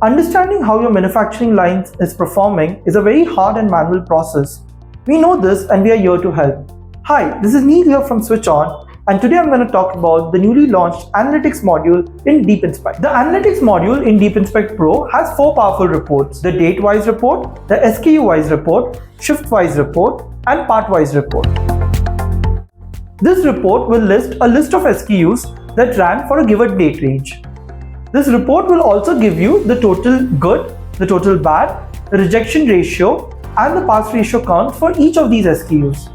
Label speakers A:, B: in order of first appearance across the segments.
A: Understanding how your manufacturing line is performing is a very hard and manual process. We know this and we are here to help. Hi, this is Neil here from SwitchOn, and today I'm going to talk about the newly launched Analytics module in DeepInspect. The Analytics module in DeepInspect Pro has 4 powerful reports: the date-wise report, the SKU-Wise report, shift-wise report, and part-wise report. This report will list a list of SKUs that ran for a given date range. This report will also give you the total good, the total bad, the rejection ratio, and the pass ratio count for each of these SKUs.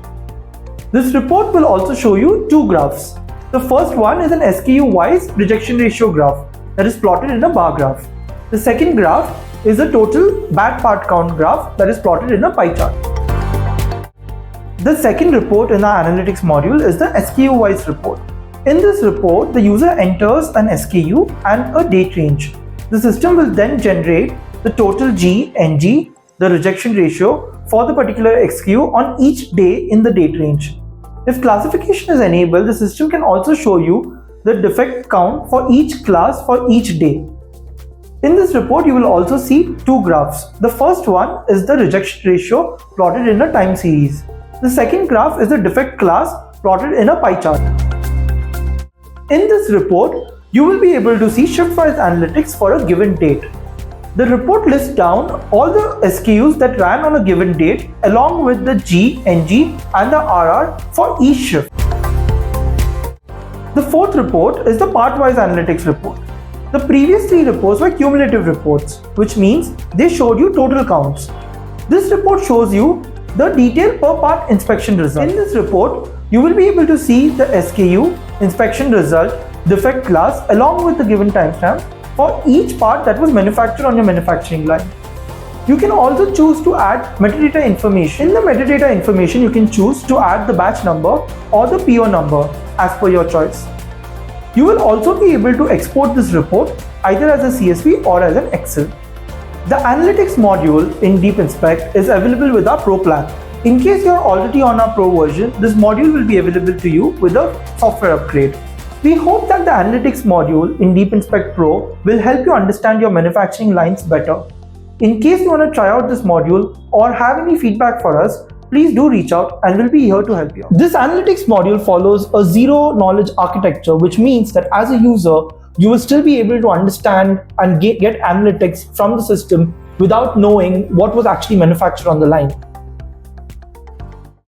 A: This report will also show you 2 graphs. The first one is an SKU-wise rejection ratio graph that is plotted in a bar graph. The second graph is a total bad part count graph that is plotted in a pie chart. The second report in our analytics module is the SKU-wise report. In this report, the user enters an SKU and a date range. The system will then generate the total G, NG, the rejection ratio for the particular SKU on each day in the date range. If classification is enabled, the system can also show you the defect count for each class for each day. In this report, you will also see 2 graphs. The first one is the rejection ratio plotted in a time series. The second graph is the defect class plotted in a pie chart. In this report, you will be able to see shift-wise analytics for a given date. The report lists down all the SKUs that ran on a given date along with the G, NG, and the RR for each shift. The fourth report is the part-wise analytics report. The previous 3 reports were cumulative reports, which means they showed you total counts. This report shows you the detailed per part inspection result. In this report, you will be able to see the SKU, inspection result, defect class along with the given timestamp for each part that was manufactured on your manufacturing line. You can also choose to add metadata information. In the metadata information, you can choose to add the batch number or the PO number as per your choice. You will also be able to export this report either as a CSV or as an Excel. The Analytics module in DeepInspect is available with our Pro plan. In case you are already on our Pro version, this module will be available to you with a software upgrade. We hope that the Analytics module in DeepInspect Pro will help you understand your manufacturing lines better. In case you want to try out this module or have any feedback for us, please do reach out and we'll be here to help you. This Analytics module follows a zero-knowledge architecture, which means that as a user, you will still be able to understand and get analytics from the system without knowing what was actually manufactured on the line.